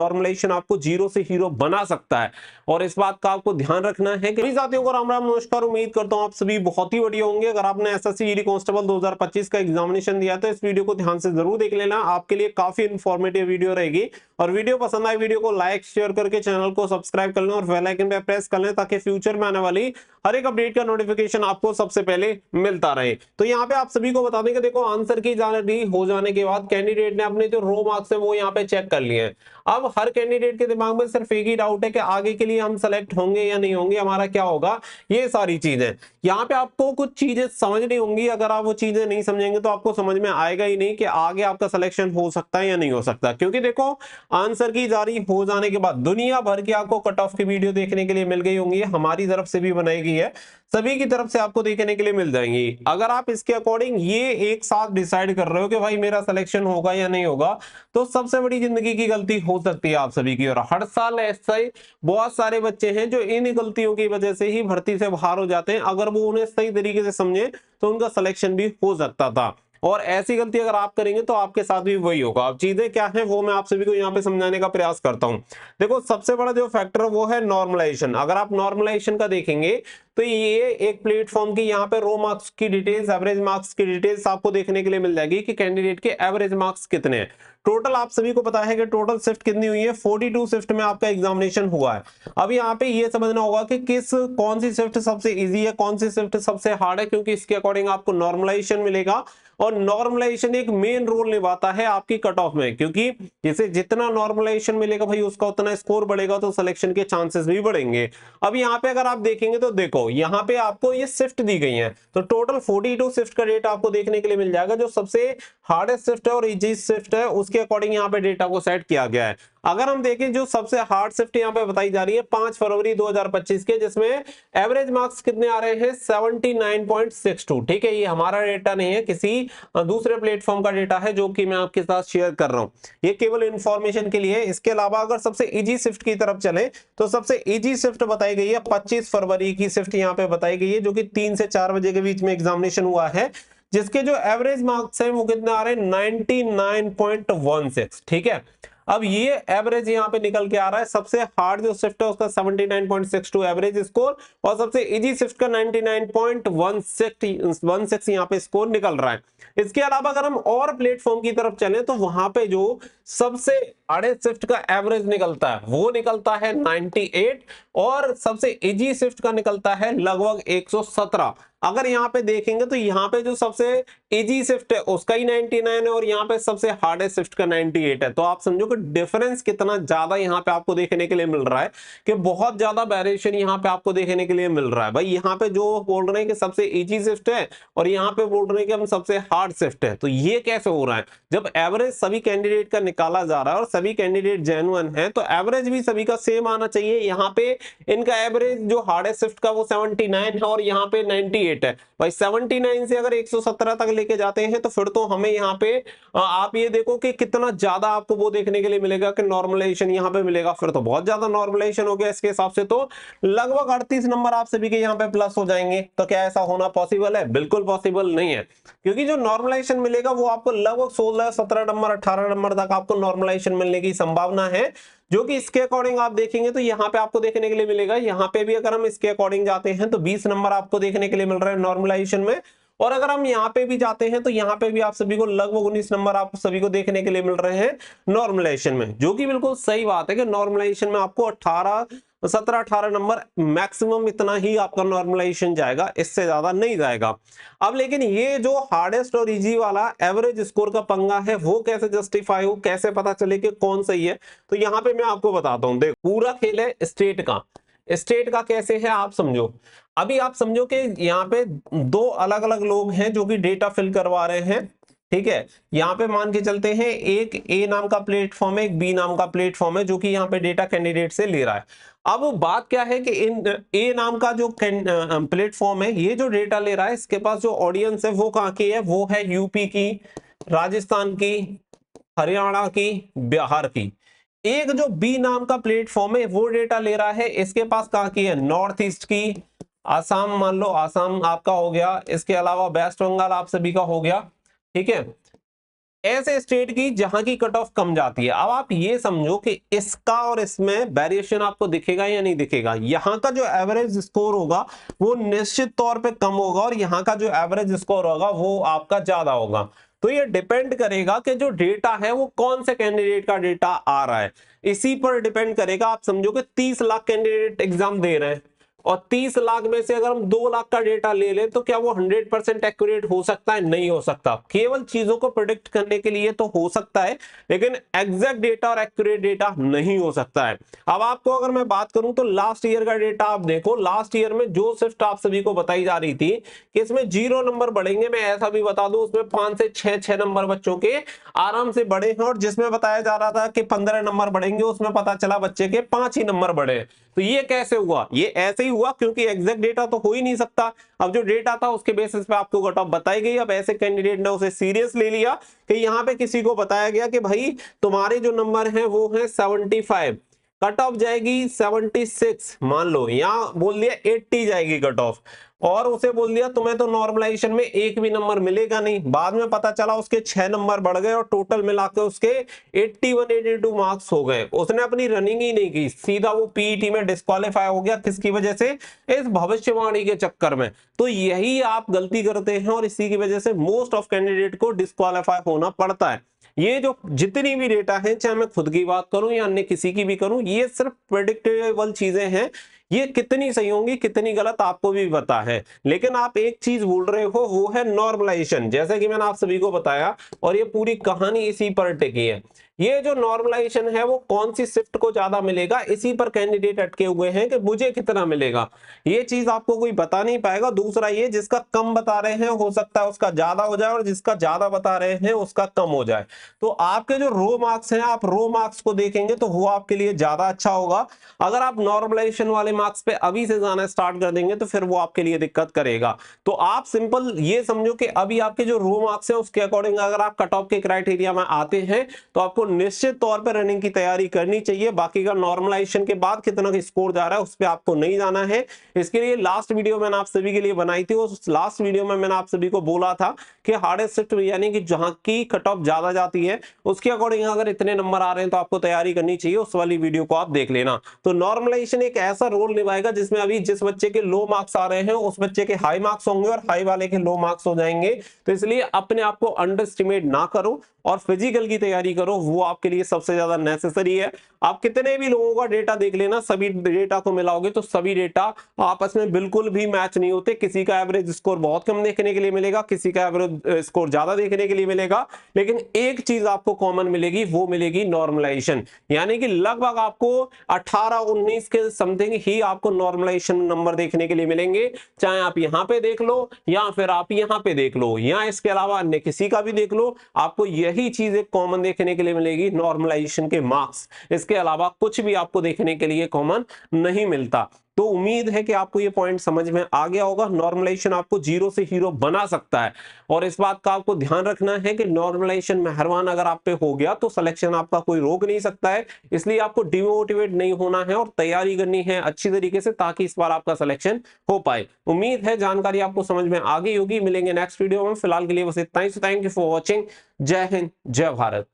Normalisation आपको zero से hero बना सकता है, और इस बात का आपको ध्यान रखना है कि साथियों को राम राम नमस्कार। उम्मीद करता हूं आप सभी बहुत ही बढ़िया होंगे। अगर आपने एसएससी जीडी कांस्टेबल 2025 का एग्जामिनेशन दिया तो इस वीडियो को ध्यान से जरूर देख लेना, आपके लिए काफी इंफॉर्मेटिव वीडियो रहेगी। और वीडियो पसंद आए वीडियो को लाइक शेयर करके चैनल को सब्सक्राइब कर लें और बेल आइकन पे प्रेस कर लें, ताकि फ्यूचर में आने वाली हर एक अपडेट का नोटिफिकेशन आपको सबसे पहले मिलता रहे। तो यहाँ पे आप सभी को बता दें कि देखो, आंसर की जानकारी हो जाने के बाद कैंडिडेट ने अपने जो रो मार्क्स है वो यहाँ पे चेक कर लिए हैं। अब हर कैंडिडेट के दिमाग में सिर्फ एक ही डाउट है कि आगे के लिए हम सेलेक्ट होंगे या नहीं होंगे, हमारा क्या होगा, ये सारी चीजें। यहाँ पे आपको कुछ चीजें समझनी होंगी, अगर आप वो चीजें नहीं समझेंगे तो आपको समझ में आएगा ही नहीं कि आगे आपका सिलेक्शन हो सकता है या नहीं हो सकता। क्योंकि देखो, आंसर की जारी हो जाने के बाद दुनिया भर की आपको कट ऑफ की वीडियो देखने के लिए मिल गई होंगी, हमारी तरफ से भी बनाई गई है, सभी की तरफ से आपको देखने के लिए मिल जाएंगी। अगर आप इसके अकॉर्डिंग ये एक साथ डिसाइड कर रहे हो कि भाई मेरा सिलेक्शन होगा या नहीं होगा, तो सबसे बड़ी जिंदगी की गलती हो सकती है आप सभी की। और हर साल ऐसे बहुत सारे बच्चे हैं जो इन गलतियों की वजह से ही भर्ती से बाहर हो जाते हैं। अगर वो उन्हें सही तरीके से समझे तो उनका सिलेक्शन भी हो सकता था, और ऐसी गलती अगर आप करेंगे तो आपके साथ भी वही होगा। अब चीजें क्या है वो मैं आप सभी को यहाँ पे समझाने का प्रयास करता हूँ। देखो, सबसे बड़ा जो फैक्टर है वो है नॉर्मलाइजेशन। अगर आप नॉर्मलाइजेशन का देखेंगे तो ये एक प्लेटफॉर्म की यहाँ पे रो मार्क्स की डिटेल्स, एवरेज मार्क्स की डिटेल्स आपको देखने के लिए मिल जाएगी कि कैंडिडेट के एवरेज मार्क्स कितने हैं। टोटल आप सभी को पता है कि टोटल शिफ्ट कितनी हुई है, 42 शिफ्ट में आपका एग्जामिनेशन हुआ है। अब यहाँ पे ये समझना होगा कि कौन सी शिफ्ट सबसे इजी है, कौन सी शिफ्ट सबसे हार्ड है, क्योंकि इसके अकॉर्डिंग आपको नॉर्मलाइजेशन मिलेगा। और नॉर्मलाइजेशन एक मेन रोल निभाता है आपकी कट ऑफ में, क्योंकि जैसे जितना नॉर्मलाइजेशन मिलेगा भाई उसका उतना स्कोर बढ़ेगा, तो सिलेक्शन के चांसेस भी बढ़ेंगे। अब यहाँ पे अगर आप देखेंगे तो देखो, यहाँ पे आपको ये शिफ्ट दी गई है, तो टोटल 42 शिफ्ट का डेटा आपको देखने के लिए मिल जाएगा। जो सबसे हार्डेस्ट शिफ्ट है और इजीएस्ट शिफ्ट है उसके अकॉर्डिंग यहाँ पे डेटा को सेट किया गया है। अगर हम देखें जो सबसे हार्ड शिफ्ट यहाँ पे बताई जा रही है 5 फरवरी 2025 के, जिसमें एवरेज मार्क्स कितने आ रहे हैं 79.62। ठीक है, ये हमारा डेटा नहीं है, किसी दूसरे प्लेटफॉर्म का डेटा है जो कि मैं आपके साथ शेयर कर रहा हूं, ये केवल इंफॉर्मेशन के लिए। इसके अलावा अगर सबसे इजी शिफ्ट की तरफ चले तो सबसे इजी शिफ्ट बताई गई है 25 फरवरी की शिफ्ट यहाँ पे बताई गई है, जो कि 3 से 4 बजे के बीच में एग्जामिनेशन हुआ है, जिसके जो एवरेज मार्क्स है वो कितने आ रहे हैं 99.16। ठीक है, अब ये एवरेज यहाँ पे निकल के आ रहा है। सबसे हार्ड जो शिफ्ट है उसका 79.62 एवरेज स्कोर, और सबसे इजी शिफ्ट का 99.16 यहाँ पे स्कोर निकल रहा है। इसके अलावा अगर हम और प्लेटफॉर्म की तरफ चलें तो वहां पे जो सबसे हार्ड शिफ्ट का एवरेज निकलता है वो निकलता है 98, और सबसे इजी शिफ्ट का निकलता है लगभग 117। अगर यहाँ पे देखेंगे तो यहाँ पे जो सबसे इजी शिफ्ट है उसका ही 99 है, और यहाँ पे सबसे हार्डेस्ट शिफ्ट का 98 है। तो आप समझो कि डिफरेंस कितना ज्यादा यहाँ पे आपको देखने के लिए मिल रहा है, कि बहुत ज्यादा वेरिएशन यहाँ पे आपको देखने के लिए मिल रहा है। भाई यहाँ पे जो बोल रहे हैं कि सबसे इजी शिफ्ट है और यहाँ पे बोल रहे हैं कि हम सबसे हार्ड शिफ्ट है, तो ये कैसे हो रहा है? जब एवरेज सभी कैंडिडेट का निकाला जा रहा है और सभी कैंडिडेट जेन्युइन है, तो एवरेज भी सभी का सेम आना चाहिए। यहाँ पे इनका एवरेज जो हार्डेस्ट शिफ्ट का वो 79 है और यहाँ पे 98 है। भाई 79 से अगर 117 तक लेके जाते हैं तो फिर तो हमें यहाँ पे आप ये देखो कि कितना ज्यादा आपको वो देखने के लिए मिलेगा कि नॉर्मलाइजेशन यहाँ पे मिलेगा। फिर तो बहुत ज्यादा नॉर्मलाइजेशन हो गया इसके हिसाब से, तो लगभग 38 नंबर आप सभी के यहाँ पे प्लस हो जाएंगे। तो क्या ऐसा होना पॉसिबल है? बिल्कुल पॉसिबल नहीं है, क्योंकि जो नॉर्मलाइजेशन मिलेगा वो आपको लगभग 16 17 नंबर 18 नंबर तक आपको नॉर्मलाइजेशन मिलने की संभावना है, जो कि इसके अकॉर्डिंग आप देखेंगे तो यहाँ पे आपको देखने के लिए मिलेगा। यहाँ पे भी अगर हम इसके अकॉर्डिंग जाते हैं तो 20 नंबर आपको देखने के लिए मिल रहा है नॉर्मलाइजेशन में, और अगर हम यहाँ पे भी जाते हैं तो यहाँ पे भी आप सभी को लगभग 19 नंबर आप सभी को देखने के लिए मिल रहे हैं नॉर्मलाइजेशन में, जो कि बिल्कुल सही बात है कि नॉर्मलाइजेशन में आपको 17-18 नंबर मैक्सिमम इतना ही आपका नॉर्मलाइजेशन जाएगा, इससे ज्यादा नहीं जाएगा। अब लेकिन ये जो हार्डेस्ट और इजी वाला एवरेज स्कोर का पंगा है वो कैसे जस्टिफाई हो, कैसे पता चले कि कौन सही है, तो यहाँ पे मैं आपको बताता हूँ। देखो, पूरा खेल है स्टेट का। स्टेट का कैसे है आप समझो। अभी आप समझो कि यहाँ पे दो अलग अलग लोग हैं जो कि डेटा फिल करवा रहे हैं। ठीक है, यहाँ पे मान के चलते हैं एक ए नाम का प्लेटफॉर्म है, एक बी नाम का प्लेटफॉर्म है, जो कि यहाँ पे डेटा कैंडिडेट से ले रहा है। अब बात क्या है कि इन ए नाम का जो प्लेटफॉर्म है, ये जो डेटा ले रहा है, इसके पास जो ऑडियंस है वो कहाँ की है? वो है यूपी की, राजस्थान की, हरियाणा की, बिहार की। एक जो बी नाम का प्लेटफॉर्म है वो डेटा ले रहा है, इसके पास कहाँ की है? नॉर्थ ईस्ट की, आसाम, मान लो आसाम आपका हो गया, इसके अलावा वेस्ट बंगाल आप सभी का हो गया। ठीक है, ऐसे स्टेट की जहां की कट ऑफ कम जाती है। अब आप ये समझो कि इसका और इसमें वेरिएशन आपको दिखेगा या नहीं दिखेगा। यहाँ का जो एवरेज स्कोर होगा वो निश्चित तौर पे कम होगा और यहाँ का जो एवरेज स्कोर होगा वो आपका ज्यादा होगा। तो ये डिपेंड करेगा कि जो डेटा है वो कौन से कैंडिडेट का डेटा आ रहा है, इसी पर डिपेंड करेगा। आप समझो कि 30 लाख कैंडिडेट एग्जाम दे रहे हैं और 30 लाख में से अगर हम 2 लाख का डेटा ले लें तो क्या वो 100% एक्यूरेट हो सकता है? नहीं हो सकता। केवल चीजों को प्रिडिक्ट करने के लिए तो हो सकता है, लेकिन एग्जैक्ट डेटा और एक्यूरेट डेटा नहीं हो सकता है। अब आपको अगर मैं बात करूं तो लास्ट ईयर का डेटा आप देखो, लास्ट ईयर में जो शिफ्ट आप सभी को बताई जा रही थी कि इसमें 0 नंबर बढ़ेंगे, मैं ऐसा भी बता दूं उसमें 5 से 6 नंबर बच्चों के आराम से बढ़े हैं, और जिसमें बताया जा रहा था कि 15 नंबर बढ़ेंगे उसमें पता चला बच्चे के 5 ही नंबर बढ़े। तो ये कैसे हुआ? ये ऐसे ही हुआ क्योंकि एग्जैक्ट डेटा तो हो ही नहीं सकता। अब जो डेटा था उसके बेसिस पे आपको कट ऑफ बताई गई। अब ऐसे कैंडिडेट ने उसे सीरियस ले लिया कि यहाँ पे किसी को बताया गया कि भाई तुम्हारे जो नंबर हैं वो हैं 75, कट ऑफ जाएगी 76 मान लो, यहाँ बोल दिया 80 जाएगी कट ऑफ, और उसे बोल दिया तुम्हें तो नॉर्मलाइजेशन में एक भी नंबर मिलेगा नहीं। बाद में पता चला उसके 6 नंबर बढ़ गए और टोटल मिलाकर उसके 81-82 मार्क्स हो गए। उसने अपनी रनिंग ही नहीं की, सीधा वो पीईटी में डिस्क्वालीफाई हो गया। किसकी वजह से? इस भविष्यवाणी के चक्कर में। तो यही आप गलती करते हैं और इसी की वजह से मोस्ट ऑफ कैंडिडेट को डिस्क्वालीफाई होना पड़ता है। ये जो जितनी भी डेटा है, चाहे मैं खुद की बात करूं या अन्य किसी की भी करूं, ये सिर्फ प्रेडिक्टेबल चीजें हैं। ये कितनी सही होंगी कितनी गलत आपको भी पता है, लेकिन आप एक चीज भूल रहे हो, वो है नॉर्मलाइजेशन। जैसे कि मैंने आप सभी को बताया और ये पूरी कहानी इसी पर टिकी है। ये जो नॉर्मलाइजेशन है वो कौन सी शिफ्ट को ज्यादा मिलेगा, इसी पर कैंडिडेट अटके हुए हैं कि मुझे कितना मिलेगा। ये चीज आपको कोई बता नहीं पाएगा। दूसरा ये, जिसका कम बता रहे हैं हो सकता है उसका ज्यादा हो जाए और जिसका ज्यादा बता रहे हैं उसका कम हो जाए। तो आपके जो रो मार्क्स हैं, आप रो मार्क्स को देखेंगे तो वो आपके लिए ज्यादा अच्छा होगा। अगर आप नॉर्मलाइजेशन वाले मार्क्स पे अभी से जाना स्टार्ट कर देंगे तो फिर वो आपके लिए दिक्कत करेगा। तो आप सिंपल ये समझो कि अभी आपके जो रो मार्क्स हैं उसके अकॉर्डिंग अगर आप कट ऑफ के क्राइटेरिया में आते हैं तो आपको निश्चित तौर पर रनिंग की तैयारी करनी चाहिए। बाकी का नॉर्मलाइजेशन के बाद कितना स्कोर जा रहा है उस पर आपको नहीं जाना है। इसके लिए लास्ट वीडियो मैंने आप सभी के लिए बनाई थी, उस लास्ट वीडियो में मैंने आप सभी को बोला था कि हार्डेस्ट शिफ्ट यानी कि जहां की कट ऑफ ज्यादा जाती है उसके अकॉर्डिंग अगर इतने नंबर आ रहे हैं तो आपको तैयारी करनी चाहिए। उस वाली वीडियो को आप देख लेना। तो नॉर्मलाइजेशन एक ऐसा रोल निभाएगा जिसमें अभी जिस बच्चे के लो मार्क्स आ रहे हैं उस बच्चे के हाई मार्क्स होंगे और हाई वाले के लो मार्क्स हो जाएंगे। तो इसलिए अपने आप को अंडर एस्टिमेट ना करो और फिजिकल की तैयारी करो, वो आपके लिए सबसे ज्यादा नेसेसरी है। आप कितने भी लोगों का डेटा देख लेना, सभी डेटा को मिलाओगे तो सभी डेटा आपस में बिल्कुल भी मैच नहीं होते। किसी का एवरेज स्कोर बहुत कम देखने के लिए मिलेगा, किसी का एवरेज स्कोर ज्यादा देखने के लिए मिलेगा, लेकिन एक चीज आपको कॉमन मिलेगी, वो मिलेगी नॉर्मलाइजेशन। यानी कि लगभग आपको 18-19 के समथिंग ही आपको नॉर्मलाइजेशन नंबर देखने के लिए मिलेंगे, चाहे आप यहां पे देख लो या फिर आप यहां पे देख लो या इसके अलावा अन्य किसी का भी देख लो, आपको यही चीज एक कॉमन देखने के लिए मिलेगी, नॉर्मलाइजेशन के मार्क्स। इसके अलावा कुछ भी आपको देखने के लिए कॉमन नहीं मिलता। तो उम्मीद है कि आपको ये पॉइंट समझ में आ गया होगा। नॉर्मलाइजेशन आपको जीरो से हीरो बना सकता है और इस बात का आपको ध्यान रखना है कि नॉर्मलाइजेशन मेहरबान अगर आप पे हो गया तो सिलेक्शन आपका कोई रोक नहीं सकता है। इसलिए आपको डिमोटिवेट नहीं होना है और तैयारी करनी है अच्छी तरीके से ताकि इस बार आपका सिलेक्शन हो पाए। उम्मीद है जानकारी आपको समझ में आ गई होगी। मिलेंगे नेक्स्ट वीडियो में, फिलहाल के लिए बस इतना ही। Thank you for watching. जय हिंद, जय भारत।